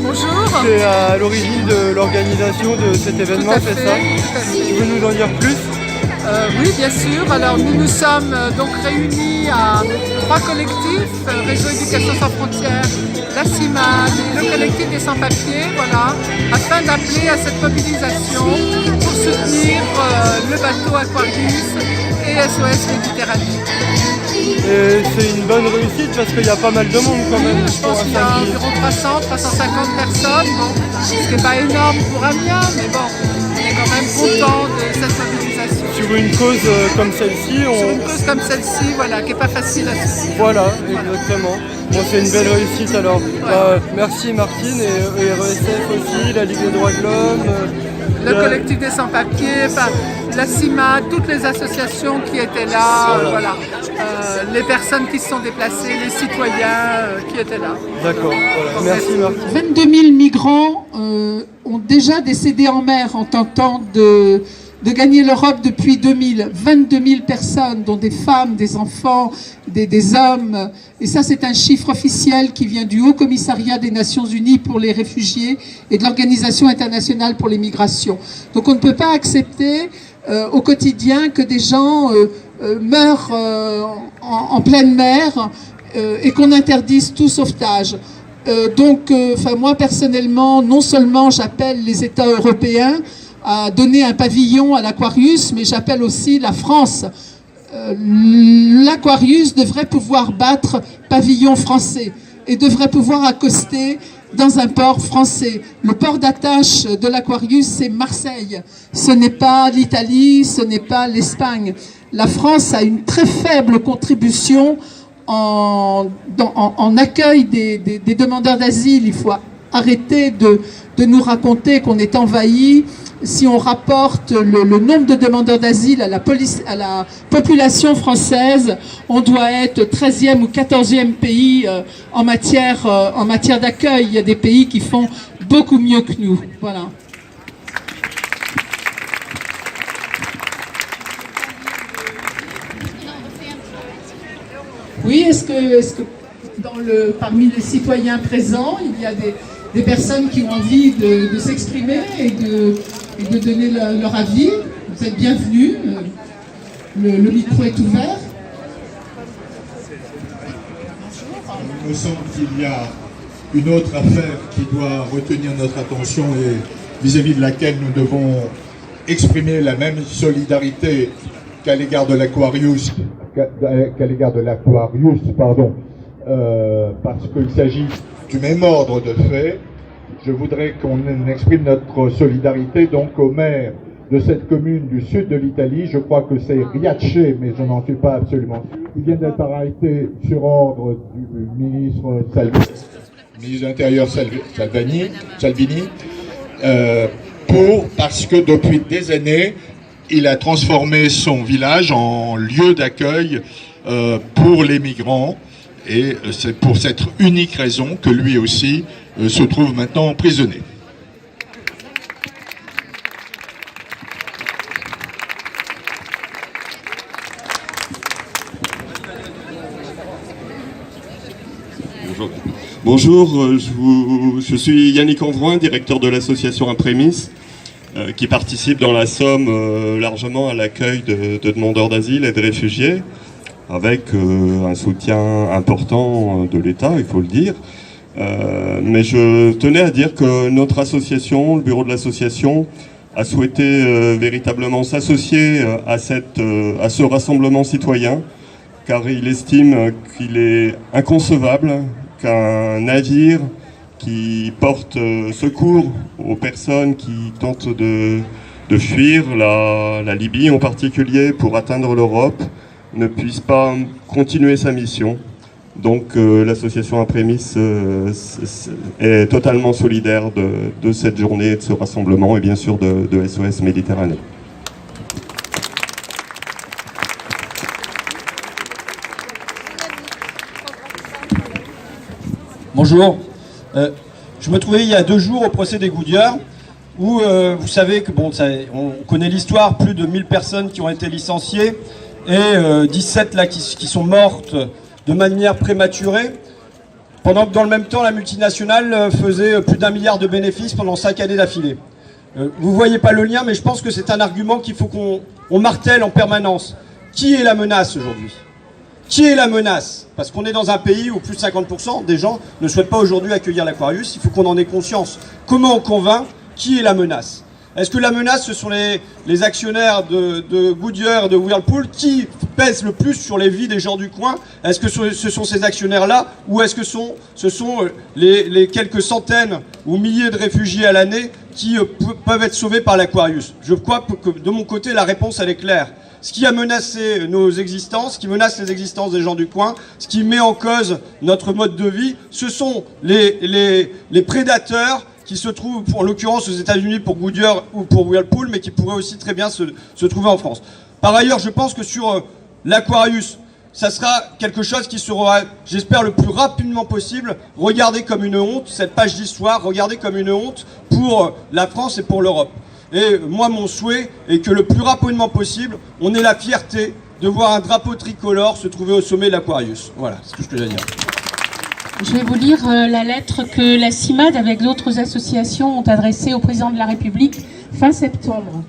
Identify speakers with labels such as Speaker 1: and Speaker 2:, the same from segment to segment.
Speaker 1: Bonjour.
Speaker 2: C'est à l'origine de l'organisation de cet événement, c'est ça? Tu veux nous en dire plus?
Speaker 1: Oui, bien sûr. Alors nous nous sommes donc réunis à 3 collectifs, Réseau Éducation sans frontières, la CIMAD, le collectif des sans-papiers, voilà, afin d'appeler à cette mobilisation pour soutenir le bateau Aquarius et SOS Méditerranée.
Speaker 2: Et c'est une bonne réussite parce qu'il y a pas mal de monde quand même.
Speaker 1: Oui, je pense qu'il y a environ 300-350 personnes, bon, ce qui n'est pas énorme pour Amiens, mais bon, on est quand même content de cette mobilisation.
Speaker 2: Sur une cause comme celle-ci,
Speaker 1: Sur une cause comme celle-ci, voilà, qui n'est pas facile à soutenir.
Speaker 2: Voilà, exactement. Bon, c'est une belle réussite alors. Merci Martine et RESF aussi, la Ligue des droits de l'homme.
Speaker 1: Le collectif des sans-papiers, enfin, la CIMAD, toutes les associations qui étaient là, voilà. Les personnes qui se sont déplacées, les citoyens qui étaient là.
Speaker 2: D'accord, voilà. Merci Martine.
Speaker 3: 22 000 migrants ont déjà décédé en mer en tentant de gagner l'Europe depuis 2000. 22 000 personnes, dont des femmes, des enfants, des hommes. Et ça, c'est un chiffre officiel qui vient du Haut Commissariat des Nations Unies pour les réfugiés et de l'Organisation internationale pour les migrations. Donc on ne peut pas accepter au quotidien que des gens meurent en pleine mer et qu'on interdise tout sauvetage. Moi personnellement, non seulement j'appelle les États européens à donner un pavillon à l'Aquarius, mais j'appelle aussi la France. L'Aquarius devrait pouvoir battre pavillon français et devrait pouvoir accoster dans un port français. Le port d'attache de l'Aquarius, c'est Marseille. Ce n'est pas l'Italie, ce n'est pas l'Espagne. La France a une très faible contribution en accueil des demandeurs d'asile. Il faut arrêter de nous raconter qu'on est envahi. Si on rapporte le nombre de demandeurs d'asile à la population française, on doit être 13e ou 14e pays en matière d'accueil. Il y a des pays qui font beaucoup mieux que nous. Voilà. Oui, est-ce que parmi les citoyens présents, il y a des personnes qui ont envie de s'exprimer et de donner leur avis? Vous êtes bienvenus. Le micro est ouvert.
Speaker 4: Il me semble qu'il y a une autre affaire qui doit retenir notre attention et vis-à-vis de laquelle nous devons exprimer la même solidarité qu'à l'égard de l'Aquarius, parce qu'il s'agit du même ordre de fait. Je voudrais qu'on exprime notre solidarité donc au maire de cette commune du sud de l'Italie. Je crois que c'est Riace, mais je n'en suis pas absolument sûr. Il vient d'être arrêté sur ordre du ministre de l'Intérieur Salvini, parce que depuis des années, il a transformé son village en lieu d'accueil pour les migrants. Et c'est pour cette unique raison que lui aussi se trouve maintenant emprisonné.
Speaker 5: Bonjour, je suis Yannick Envroin, directeur de l'association Imprémis, qui participe dans la Somme largement à l'accueil de demandeurs d'asile et de réfugiés, avec un soutien important de l'État, il faut le dire. Mais je tenais à dire que notre association, le bureau de l'association, a souhaité véritablement s'associer à ce rassemblement citoyen, car il estime qu'il est inconcevable qu'un navire qui porte secours aux personnes qui tentent de fuir la Libye en particulier pour atteindre l'Europe ne puisse pas continuer sa mission. Donc l'association Imprémis est totalement solidaire de cette journée, de ce rassemblement et bien sûr de SOS Méditerranée.
Speaker 6: Bonjour. Je me trouvais il y a 2 jours au procès des Goudiards où vous savez que on connaît l'histoire, plus de 1000 personnes qui ont été licenciées et 17 là qui sont mortes de manière prématurée. pendant que dans le même temps, la multinationale faisait plus d'1 milliard de bénéfices pendant 5 années d'affilée. Vous ne voyez pas le lien, mais je pense que c'est un argument qu'il faut qu'on martèle en permanence. Qui est la menace aujourd'hui ? Qui est la menace ? Parce qu'on est dans un pays où plus de 50% des gens ne souhaitent pas aujourd'hui accueillir l'Aquarius. Il faut qu'on en ait conscience. Comment on convainc ? Qui est la menace ? Est-ce que la menace, ce sont les actionnaires de Goodyear, de Whirlpool, qui pèsent le plus sur les vies des gens du coin ? Est-ce que ce sont ces actionnaires-là, ou est-ce que ce sont les quelques centaines ou milliers de réfugiés à l'année qui peuvent être sauvés par l'Aquarius ? Je crois que de mon côté, la réponse, elle est claire. Ce qui a menacé nos existences, ce qui menace les existences des gens du coin, ce qui met en cause notre mode de vie, ce sont les prédateurs qui se trouvent, en l'occurrence aux États-Unis pour Goodyear ou pour Whirlpool, mais qui pourraient aussi très bien se trouver en France. Par ailleurs, je pense que sur l'Aquarius, ça sera quelque chose qui sera, j'espère, le plus rapidement possible, regardé comme une honte, cette page d'histoire, regardée comme une honte pour la France et pour l'Europe. Et moi, mon souhait est que le plus rapidement possible, on ait la fierté de voir un drapeau tricolore se trouver au sommet de l'Aquarius. Voilà, c'est tout ce que j'ai à dire.
Speaker 7: Je vais vous lire la lettre que la CIMAD, avec d'autres associations, ont adressée au président de la République fin septembre.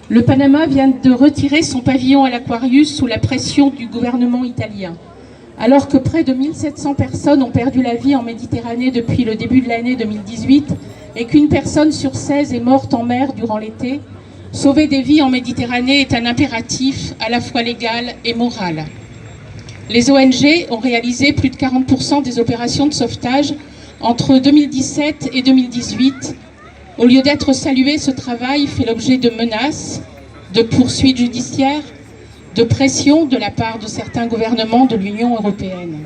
Speaker 7: Le Panama vient de retirer son pavillon à l'Aquarius sous la pression du gouvernement italien. Alors que près de 1700 personnes ont perdu la vie en Méditerranée depuis le début de l'année 2018 et qu'une personne sur 16 est morte en mer durant l'été, sauver des vies en Méditerranée est un impératif à la fois légal et moral. Les ONG ont réalisé plus de 40% des opérations de sauvetage entre 2017 et 2018. Au lieu d'être salué, ce travail fait l'objet de menaces, de poursuites judiciaires, de pression de la part de certains gouvernements de l'Union européenne.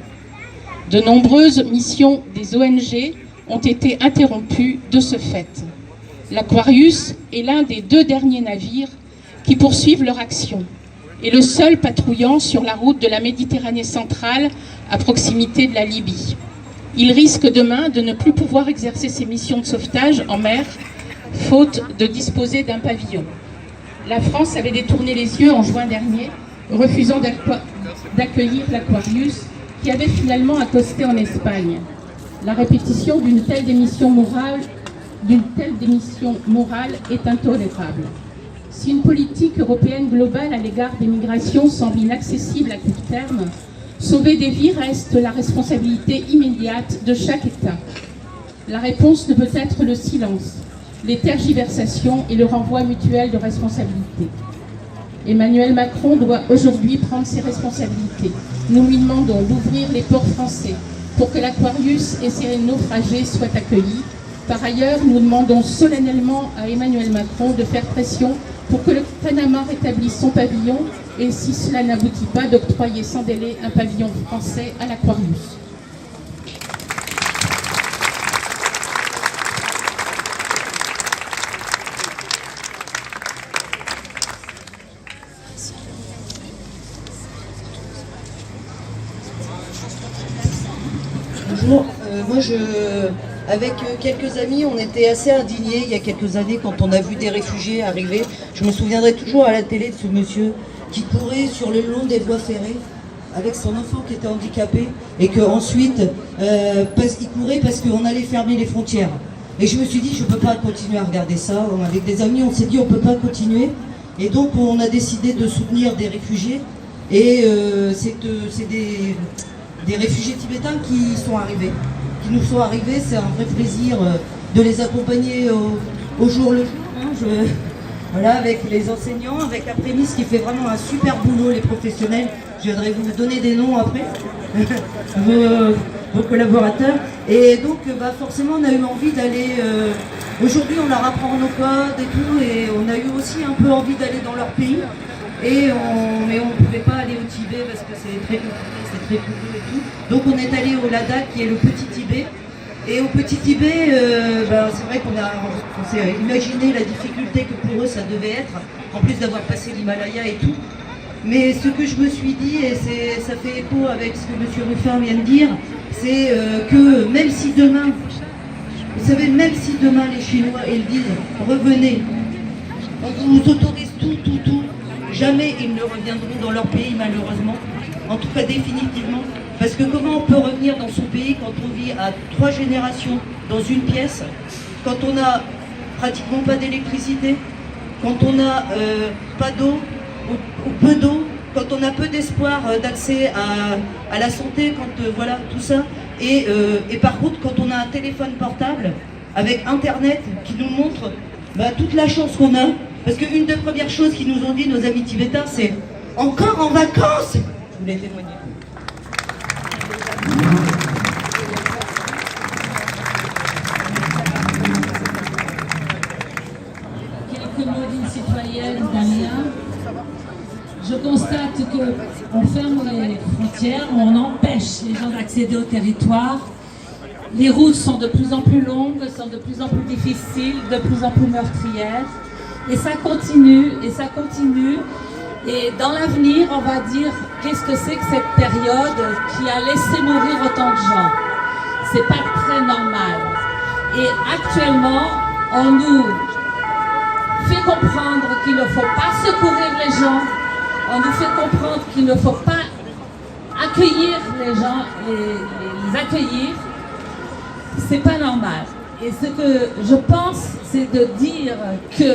Speaker 7: De nombreuses missions des ONG ont été interrompues de ce fait. L'Aquarius est l'un des 2 derniers navires qui poursuivent leur action et le seul patrouillant sur la route de la Méditerranée centrale à proximité de la Libye. Il risque demain de ne plus pouvoir exercer ses missions de sauvetage en mer, faute de disposer d'un pavillon. La France avait détourné les yeux en juin dernier, refusant d'accueillir l'Aquarius, qui avait finalement accosté en Espagne. La répétition d'une telle démission morale est intolérable. Si une politique européenne globale à l'égard des migrations semble inaccessible à court terme, sauver des vies reste la responsabilité immédiate de chaque État. La réponse ne peut être le silence, les tergiversations et le renvoi mutuel de responsabilités. Emmanuel Macron doit aujourd'hui prendre ses responsabilités. Nous lui demandons d'ouvrir les ports français pour que l'Aquarius et ses naufragés soient accueillis. Par ailleurs, nous demandons solennellement à Emmanuel Macron de faire pression pour que le Panama rétablisse son pavillon et, si cela n'aboutit pas, d'octroyer sans délai un pavillon français à l'Aquarius.
Speaker 8: Bonjour, avec quelques amis, on était assez indignés il y a quelques années quand on a vu des réfugiés arriver. Je me souviendrai toujours à la télé de ce monsieur qui courait sur le long des voies ferrées avec son enfant qui était handicapé et qu'ensuite il courait parce qu'on allait fermer les frontières. Et je me suis dit, je ne peux pas continuer à regarder ça. Avec des amis, on s'est dit, on ne peut pas continuer. Et donc, on a décidé de soutenir des réfugiés. Et c'est des réfugiés tibétains qui nous sont arrivés. C'est un vrai plaisir de les accompagner au jour le jour. Voilà, avec les enseignants, avec la prémisse qui fait vraiment un super boulot, les professionnels. Je viendrai vous donner des noms après, vos collaborateurs. Et donc, forcément, on a eu envie d'aller... Aujourd'hui, on leur apprend nos codes et tout, et on a eu aussi un peu envie d'aller dans leur pays. Mais on ne pouvait pas aller au Tibet parce que c'est très compliqué, c'est très couru et tout. Donc on est allé au Ladakh, qui est le petit Tibet. Et au petit Tibet, c'est vrai qu'on s'est imaginé la difficulté que pour eux ça devait être, en plus d'avoir passé l'Himalaya et tout. Mais ce que je me suis dit, et ça fait écho avec ce que M. Ruffin vient de dire, c'est que même si demain, vous savez, même si demain les Chinois ils disent revenez, on vous autorise tout, jamais ils ne reviendront dans leur pays malheureusement, en tout cas définitivement. Parce que comment on peut revenir dans son pays quand on vit à 3 générations dans une pièce, quand on n'a pratiquement pas d'électricité, quand on n'a pas d'eau, ou peu d'eau, quand on a peu d'espoir d'accès à la santé, quand voilà, tout ça. Et par contre, quand on a un téléphone portable avec Internet qui nous montre toute la chance qu'on a, parce qu'une des premières choses qu'ils nous ont dit, nos amis tibétains, c'est « encore en vacances !» Je voulais témoigner.
Speaker 9: Quelques mots d'une citoyenne, Damien. Je constate qu'on ferme les frontières, on empêche les gens d'accéder au territoire. Les routes sont de plus en plus longues, sont de plus en plus difficiles, de plus en plus meurtrières. Et ça continue, et ça continue. Et dans l'avenir, on va dire, qu'est-ce que c'est que cette période qui a laissé mourir autant de gens? C'est pas très normal. Et actuellement, on nous fait comprendre qu'il ne faut pas secourir les gens. On nous fait comprendre qu'il ne faut pas accueillir les gens, les accueillir. C'est pas normal. Et ce que je pense, c'est de dire que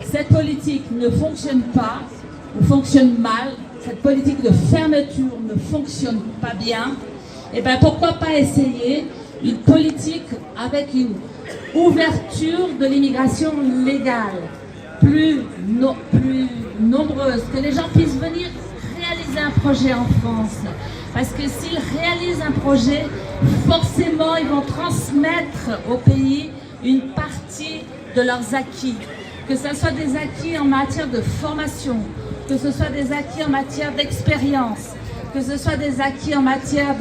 Speaker 9: cette politique ne fonctionne pas, ou fonctionne mal, cette politique de fermeture ne fonctionne pas bien. Et bien pourquoi pas essayer une politique avec une ouverture de l'immigration légale, plus nombreuse, que les gens puissent venir réaliser un projet en France. Parce que s'ils réalisent un projet, forcément ils vont transmettre au pays une partie de leurs acquis. Que ce soit des acquis en matière de formation, que ce soit des acquis en matière d'expérience, que ce soit des acquis en matière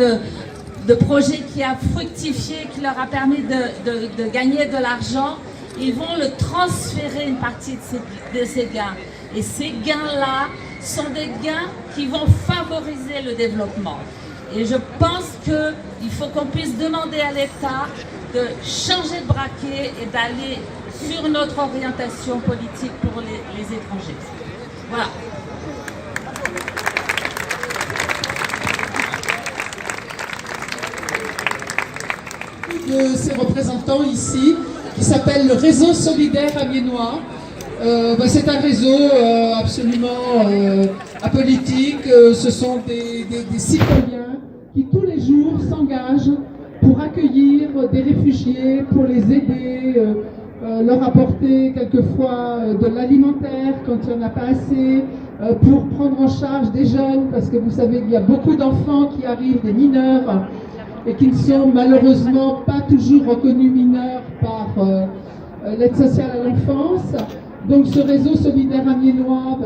Speaker 9: de projets qui a fructifié, qui leur a permis de gagner de l'argent, ils vont le transférer une partie de ces gains. Et ces gains-là sont des gains qui vont favoriser le développement. Et je pense qu'il faut qu'on puisse demander à l'État de changer de braquet et d'aller sur notre orientation politique pour les étrangers. Voilà.
Speaker 3: De ces représentants ici, qui s'appelle le Réseau solidaire amiénois. C'est un réseau absolument apolitique. Ce sont des citoyens qui tous les jours s'engagent pour accueillir des réfugiés, pour les aider, leur apporter quelquefois de l'alimentaire quand il n'y en a pas assez, pour prendre en charge des jeunes, parce que vous savez qu'il y a beaucoup d'enfants qui arrivent, des mineurs, et qui ne sont malheureusement pas toujours reconnus mineurs par l'aide sociale à l'enfance. Donc ce réseau solidaire amiénois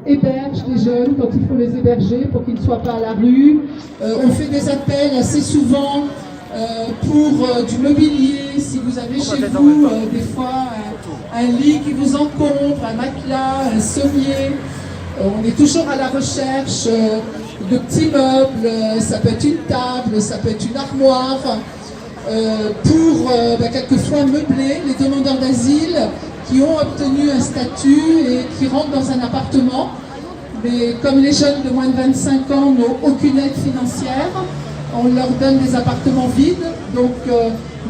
Speaker 3: héberge les jeunes quand il faut les héberger pour qu'ils ne soient pas à la rue. On fait des appels assez souvent pour du mobilier, si vous avez chez vous des fois un lit qui vous encombre, un matelas, un sommier. On est toujours à la recherche de petits meubles, ça peut être une table, ça peut être une armoire, pour quelquefois meubler les demandeurs d'asile qui ont obtenu un statut et qui rentrent dans un appartement. Mais comme les jeunes de moins de 25 ans n'ont aucune aide financière, on leur donne des appartements vides, donc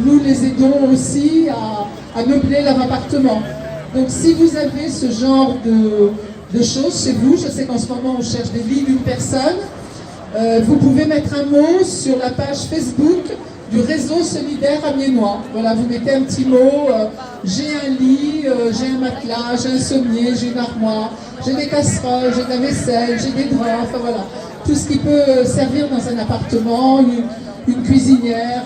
Speaker 3: nous les aidons aussi à meubler leur appartement. Donc si vous avez ce genre de choses chez vous, je sais qu'en ce moment on cherche des lits d'une personne, vous pouvez mettre un mot sur la page Facebook du réseau solidaire amiénois. Voilà, vous mettez un petit mot, j'ai un lit, j'ai un matelas, j'ai un sommier, j'ai une armoire, j'ai des casseroles, j'ai de la vaisselle, j'ai des draps, enfin voilà. Tout ce qui peut servir dans un appartement, une cuisinière,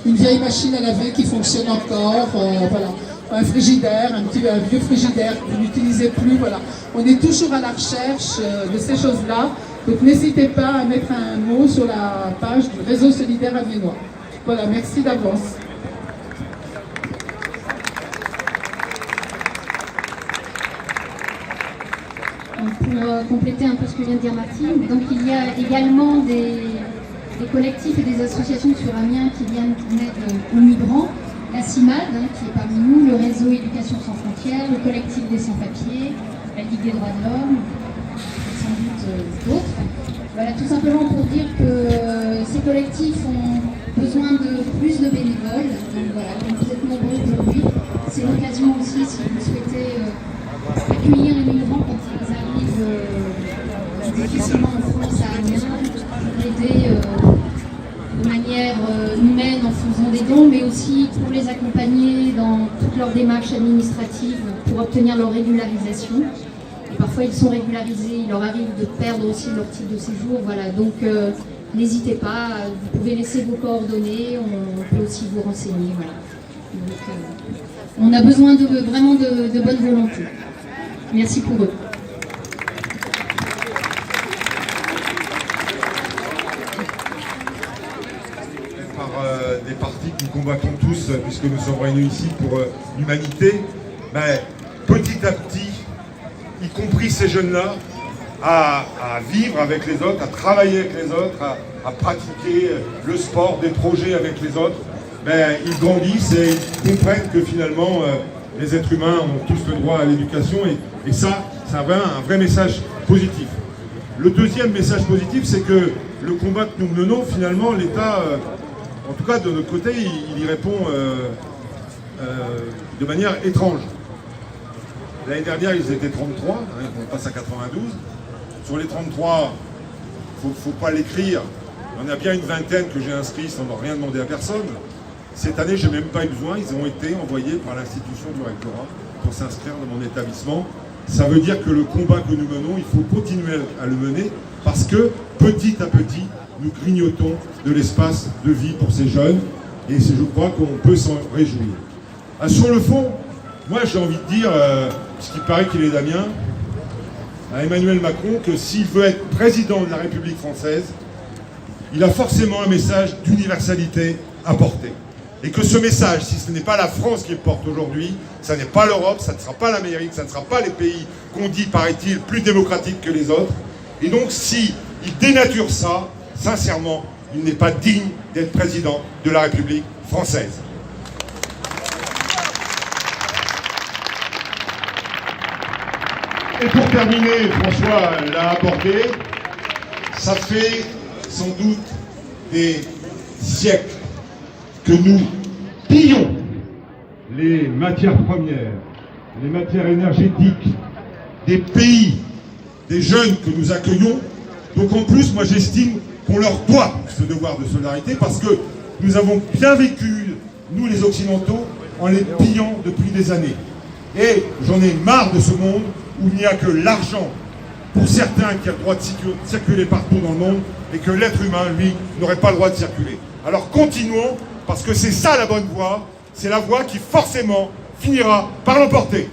Speaker 3: une vieille machine à laver qui fonctionne encore, voilà. Un frigidaire, un vieux frigidaire que vous n'utilisez plus, voilà. On est toujours à la recherche de ces choses-là, donc n'hésitez pas à mettre un mot sur la page du réseau solidaire amiénois. Voilà, merci d'avance.
Speaker 10: Pour compléter un peu ce que vient de dire Martine, donc il y a également des collectifs et des associations sur Amiens qui viennent en aide aux migrants. La CIMAD, qui est parmi nous, le réseau Éducation sans frontières, le collectif des sans-papiers, la Ligue des droits de l'homme, sans doute d'autres. Voilà, tout simplement pour dire que ces collectifs ont besoin de plus de bénévoles. Donc voilà, comme vous êtes nombreux aujourd'hui, c'est l'occasion aussi, si vous souhaitez accueillir les migrants quand ils arrivent difficilement en France à Amiens, aider de manière humaine en faisant des dons, mais aussi pour les accompagner dans toutes leurs démarches administratives pour obtenir leur régularisation. Et parfois ils sont régularisés, il leur arrive de perdre aussi leur titre de séjour. Voilà, donc n'hésitez pas, vous pouvez laisser vos coordonnées, on peut aussi vous renseigner. Voilà. Donc, on a besoin vraiment de bonne volonté. Merci pour eux.
Speaker 11: Par des partis que nous combattons tous, puisque nous sommes réunis ici pour l'humanité, mais petit à petit, y compris ces jeunes-là, à vivre avec les autres, à travailler avec les autres, à pratiquer le sport, des projets avec les autres, mais ils grandissent et ils comprennent que finalement les êtres humains ont tous le droit à l'éducation et ça, c'est un vrai message positif. Le deuxième message positif, c'est que le combat que nous menons, finalement, l'État, en tout cas de notre côté, il y répond de manière étrange. L'année dernière, ils étaient 33, on passe à 92. Sur les 33, il ne faut pas l'écrire. Il y en a bien une vingtaine que j'ai inscrits sans rien demander à personne. Cette année, je n'ai même pas eu besoin. Ils ont été envoyés par l'institution du rectorat pour s'inscrire dans mon établissement. Ça veut dire que le combat que nous menons, il faut continuer à le mener parce que petit à petit, nous grignotons de l'espace de vie pour ces jeunes. Et je crois qu'on peut s'en réjouir. Sur le fond, moi j'ai envie de dire, puisqu'il paraît qu'il est d'Amiens, à Emmanuel Macron que s'il veut être président de la République française, il a forcément un message d'universalité à porter. Et que ce message, si ce n'est pas la France qui le porte aujourd'hui, ça n'est pas l'Europe, ça ne sera pas l'Amérique, ça ne sera pas les pays qu'on dit, paraît-il, plus démocratiques que les autres. Et donc s'il dénature ça, sincèrement, il n'est pas digne d'être président de la République française. Et pour terminer, François l'a abordé, ça fait sans doute des siècles que nous pillons les matières premières, les matières énergétiques des pays, des jeunes que nous accueillons. Donc en plus, moi j'estime qu'on leur doit ce devoir de solidarité parce que nous avons bien vécu, nous les Occidentaux, en les pillant depuis des années. Et j'en ai marre de ce monde où il n'y a que l'argent pour certains qui a le droit de circuler partout dans le monde et que l'être humain, lui, n'aurait pas le droit de circuler. Alors continuons, parce que c'est ça la bonne voie, c'est la voie qui forcément finira par l'emporter.